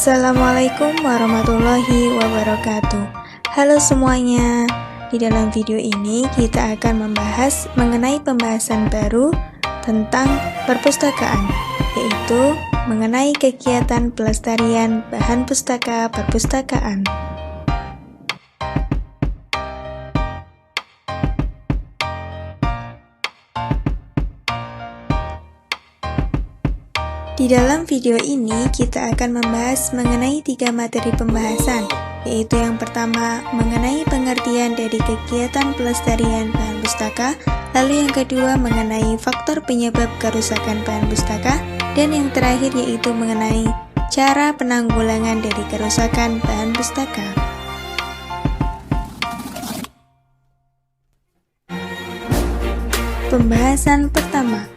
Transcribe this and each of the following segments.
Assalamualaikum warahmatullahi wabarakatuh. Halo semuanya. Di dalam video ini kita akan membahas mengenai pembahasan baru tentang perpustakaan, yaitu mengenai kegiatan pelestarian bahan pustaka perpustakaan. Di dalam video ini kita akan membahas mengenai 3 materi pembahasan, yaitu yang pertama mengenai pengertian dari kegiatan pelestarian bahan pustaka, lalu yang kedua mengenai faktor penyebab kerusakan bahan pustaka, dan yang terakhir yaitu mengenai cara penanggulangan dari kerusakan bahan pustaka. Pembahasan pertama.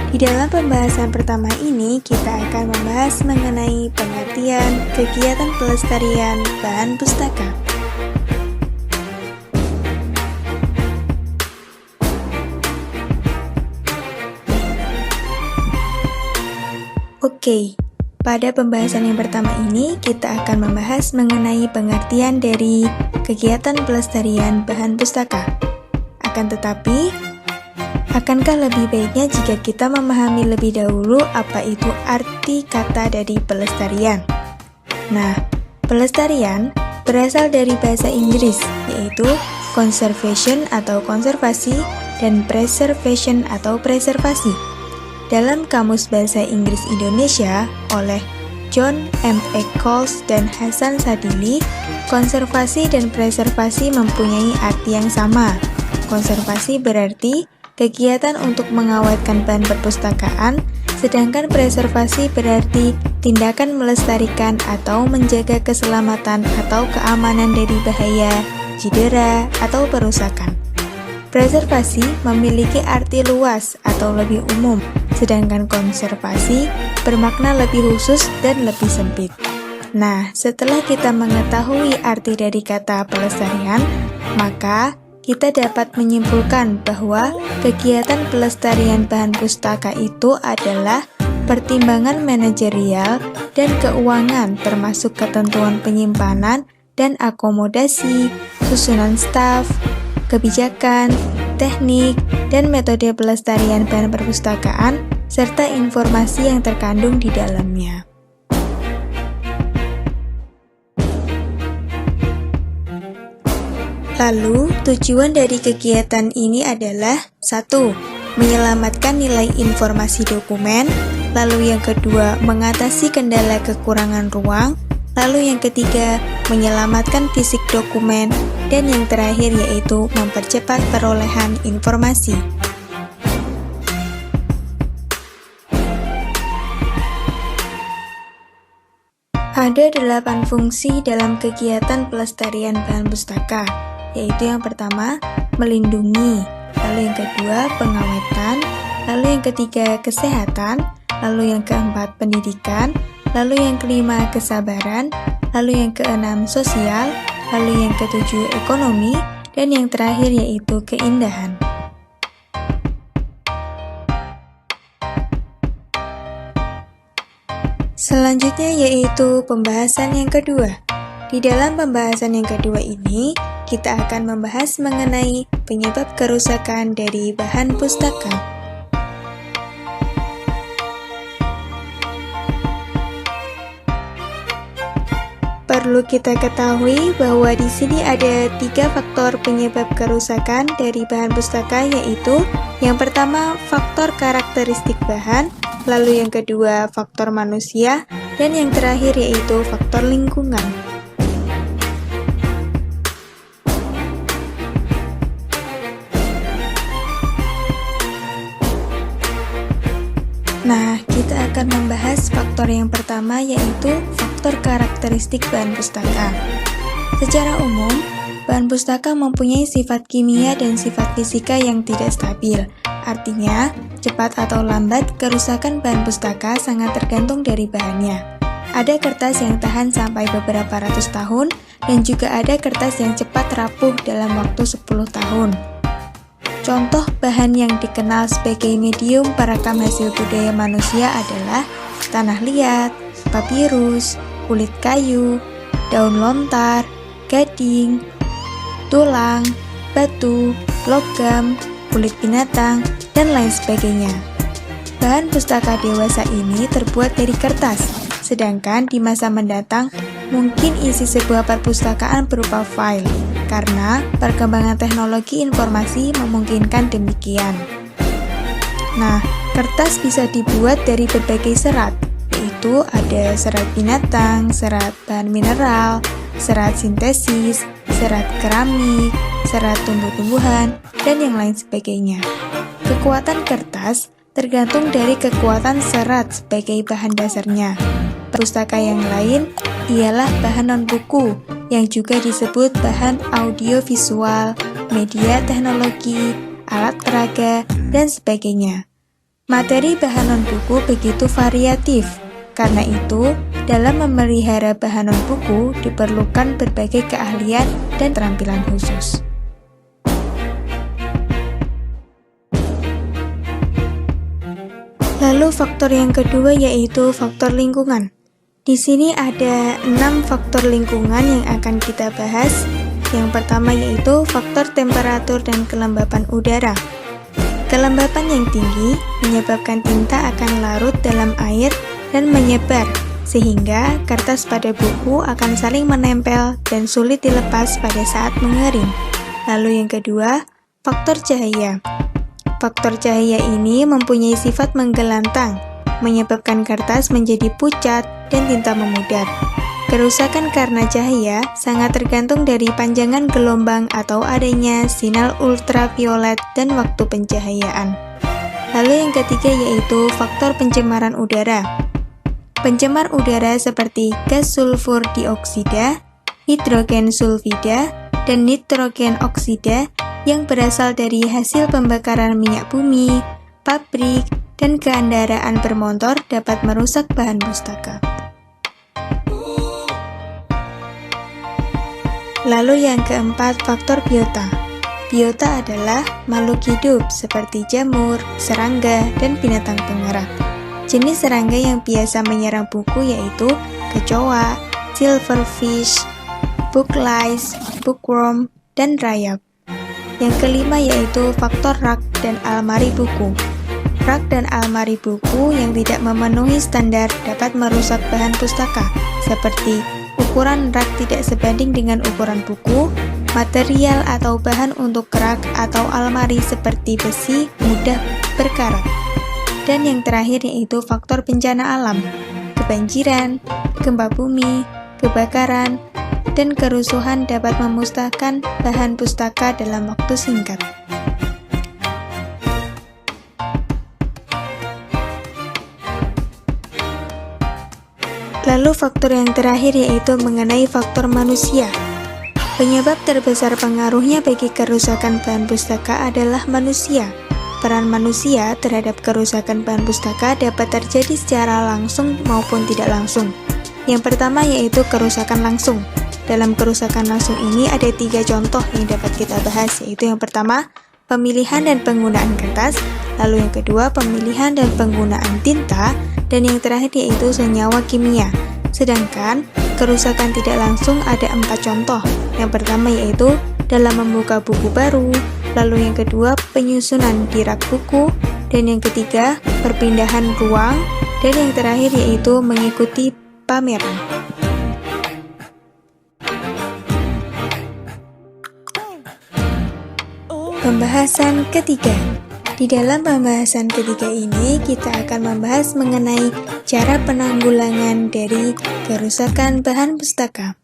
Di dalam pembahasan pertama ini, kita akan membahas mengenai pengertian kegiatan pelestarian bahan pustaka. Oke, pada pembahasan yang pertama ini, kita akan membahas mengenai pengertian dari kegiatan pelestarian bahan pustaka. Akan tetapi, akankah lebih baiknya jika kita memahami lebih dahulu apa itu arti kata dari pelestarian? Nah, pelestarian berasal dari bahasa Inggris, yaitu conservation atau konservasi dan preservation atau preservasi. Dalam Kamus Bahasa Inggris Indonesia oleh John M. Eccles dan Hasan Sadili, konservasi dan preservasi mempunyai arti yang sama. Konservasi berarti kegiatan untuk mengawetkan bahan perpustakaan, sedangkan preservasi berarti tindakan melestarikan atau menjaga keselamatan atau keamanan dari bahaya, cedera, atau perusakan. Preservasi memiliki arti luas atau lebih umum, sedangkan konservasi bermakna lebih khusus dan lebih sempit. Nah, setelah kita mengetahui arti dari kata pelestarian, maka kita dapat menyimpulkan bahwa kegiatan pelestarian bahan pustaka itu adalah pertimbangan manajerial dan keuangan termasuk ketentuan penyimpanan dan akomodasi, susunan staf, kebijakan, teknik, dan metode pelestarian bahan perpustakaan, serta informasi yang terkandung di dalamnya. Lalu, tujuan dari kegiatan ini adalah 1. Menyelamatkan nilai informasi dokumen, lalu yang kedua, mengatasi kendala kekurangan ruang, lalu yang ketiga, menyelamatkan fisik dokumen, dan yang terakhir yaitu mempercepat perolehan informasi. Ada 8 fungsi dalam kegiatan pelestarian bahan pustaka, yaitu yang pertama, melindungi, lalu yang kedua, pengawetan, lalu yang ketiga, kesehatan, lalu yang keempat, pendidikan, lalu yang kelima, kesabaran, lalu yang keenam, sosial, lalu yang ketujuh, ekonomi, dan yang terakhir yaitu keindahan. Selanjutnya yaitu pembahasan yang kedua. Di dalam pembahasan yang kedua ini, kita akan membahas mengenai penyebab kerusakan dari bahan pustaka. Perlu kita ketahui bahwa di sini ada 3 faktor penyebab kerusakan dari bahan pustaka, yaitu yang pertama faktor karakteristik bahan, lalu yang kedua faktor manusia, dan yang terakhir yaitu faktor lingkungan. Nah, kita akan membahas faktor yang pertama yaitu faktor karakteristik bahan pustaka. Secara umum, bahan pustaka mempunyai sifat kimia dan sifat fisika yang tidak stabil. Artinya, cepat atau lambat kerusakan bahan pustaka sangat tergantung dari bahannya. Ada kertas yang tahan sampai beberapa ratus tahun, dan juga ada kertas yang cepat rapuh dalam waktu 10 tahun. Contoh bahan yang dikenal sebagai medium perekam hasil budaya manusia adalah tanah liat, papirus, kulit kayu, daun lontar, gading, tulang, batu, logam, kulit binatang, dan lain sebagainya. Bahan pustaka dewasa ini terbuat dari kertas, sedangkan di masa mendatang mungkin isi sebuah perpustakaan berupa file, karena perkembangan teknologi informasi memungkinkan demikian. Nah, kertas bisa dibuat dari berbagai serat, yaitu ada serat binatang, serat bahan mineral, serat sintesis, serat keramik, serat tumbuh-tumbuhan, dan yang lain sebagainya. Kekuatan kertas tergantung dari kekuatan serat sebagai bahan dasarnya. Pustaka yang lain ialah bahan non-buku, yang juga disebut bahan audiovisual, media teknologi, alat peraga, dan sebagainya. Materi bahan non-buku begitu variatif, karena itu dalam memelihara bahan non-buku diperlukan berbagai keahlian dan keterampilan khusus. Lalu faktor yang kedua yaitu faktor lingkungan. Di sini ada 6 faktor lingkungan yang akan kita bahas. Yang pertama yaitu faktor temperatur dan kelembapan udara. Kelembapan yang tinggi menyebabkan tinta akan larut dalam air dan menyebar, sehingga kertas pada buku akan saling menempel dan sulit dilepas pada saat mengering. Lalu yang kedua, faktor cahaya. Faktor cahaya ini mempunyai sifat menggelantang, menyebabkan kertas menjadi pucat dan tinta memudar. Kerusakan karena cahaya sangat tergantung dari panjangan gelombang atau adanya sinar ultraviolet dan waktu pencahayaan. Lalu yang ketiga yaitu faktor pencemaran udara. Pencemar udara seperti gas sulfur dioksida, hidrogen sulfida, dan nitrogen oksida yang berasal dari hasil pembakaran minyak bumi, pabrik, dan kendaraan bermotor dapat merusak bahan pustaka. Lalu yang keempat, faktor biota. Biota adalah makhluk hidup seperti jamur, serangga, dan binatang pengerat. Jenis serangga yang biasa menyerang buku yaitu kecoa, silverfish, book lice, bookworm, dan rayap. Yang kelima yaitu faktor rak dan almari buku. Rak dan almari buku yang tidak memenuhi standar dapat merusak bahan pustaka, seperti ukuran rak tidak sebanding dengan ukuran buku, material atau bahan untuk rak atau almari seperti besi mudah berkarat. Dan yang terakhir yaitu faktor bencana alam, kebanjiran, gempa bumi, kebakaran, dan kerusuhan dapat memusnahkan bahan pustaka dalam waktu singkat. Lalu faktor yang terakhir yaitu mengenai faktor manusia. Penyebab terbesar pengaruhnya bagi kerusakan bahan pustaka adalah manusia. Peran manusia terhadap kerusakan bahan pustaka dapat terjadi secara langsung maupun tidak langsung. Yang pertama yaitu kerusakan langsung. Dalam kerusakan langsung ini ada 3 contoh yang dapat kita bahas, yaitu yang pertama, pemilihan dan penggunaan kertas, lalu yang kedua, pemilihan dan penggunaan tinta, dan yang terakhir yaitu senyawa kimia. Sedangkan, kerusakan tidak langsung ada 4 contoh. Yang pertama yaitu dalam membuka buku baru, lalu yang kedua, penyusunan di rak buku, dan yang ketiga, perpindahan ruang, dan yang terakhir yaitu mengikuti pameran. Pembahasan ketiga. Di dalam pembahasan ketiga ini, kita akan membahas mengenai cara penanggulangan dari kerusakan bahan pustaka.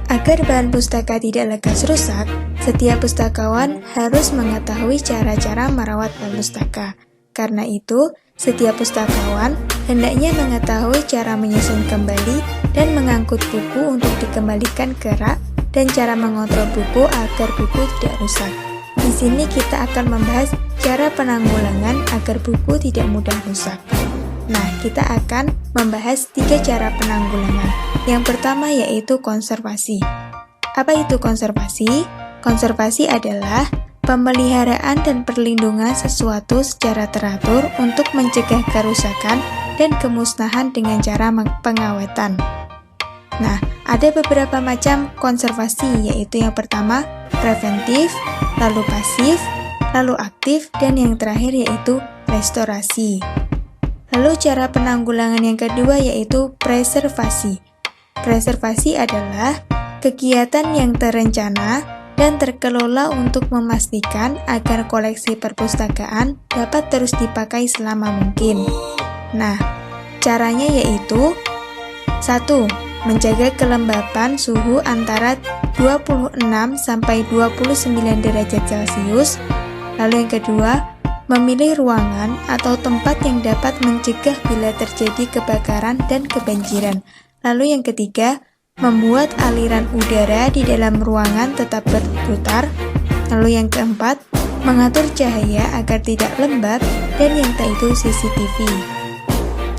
Agar bahan pustaka tidak lekas rusak, setiap pustakawan harus mengetahui cara-cara merawat bahan pustaka. Karena itu, setiap pustakawan hendaknya mengetahui cara menyusun kembali dan mengangkut buku untuk dikembalikan ke rak dan cara mengontrol buku agar buku tidak rusak. Di sini kita akan membahas cara penanggulangan agar buku tidak mudah rusak. Nah, kita akan membahas 3 cara penanggulangan. Yang pertama yaitu konservasi. Apa itu konservasi? Konservasi adalah pemeliharaan dan perlindungan sesuatu secara teratur untuk mencegah kerusakan dan kemusnahan dengan cara pengawetan. Nah, ada beberapa macam konservasi, yaitu yang pertama preventif, lalu pasif, lalu aktif, dan yang terakhir yaitu restorasi. Lalu cara penanggulangan yang kedua yaitu preservasi. Preservasi adalah kegiatan yang terencana dan terkelola untuk memastikan agar koleksi perpustakaan dapat terus dipakai selama mungkin. Nah, caranya yaitu 1. Menjaga kelembapan suhu antara 26 sampai 29 derajat Celcius. Lalu yang kedua, memilih ruangan atau tempat yang dapat mencegah bila terjadi kebakaran dan kebanjiran. Lalu yang ketiga, membuat aliran udara di dalam ruangan tetap berputar. Lalu yang keempat, mengatur cahaya agar tidak lembab. Dan yang itu CCTV.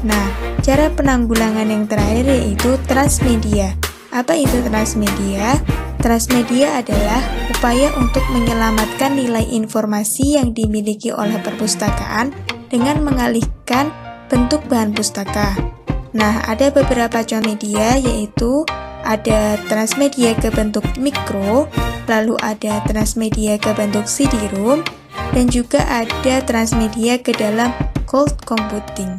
Nah, cara penanggulangan yang terakhir yaitu transmedia. Apa itu transmedia? Transmedia adalah upaya untuk menyelamatkan nilai informasi yang dimiliki oleh perpustakaan dengan mengalihkan bentuk bahan pustaka. Nah, ada beberapa contoh media yaitu ada transmedia ke bentuk mikro, lalu ada transmedia ke bentuk CD-ROM, dan juga ada transmedia ke dalam cloud computing.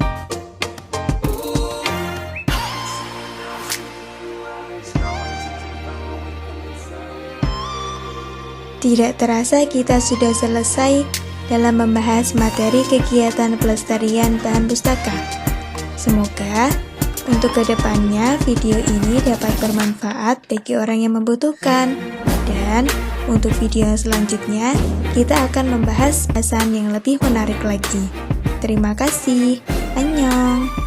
Tidak terasa kita sudah selesai dalam membahas materi kegiatan pelestarian bahan pustaka. Semoga untuk kedepannya video ini dapat bermanfaat bagi orang yang membutuhkan. Dan untuk video yang selanjutnya, kita akan membahas bahasan yang lebih menarik lagi. Terima kasih. Annyeong.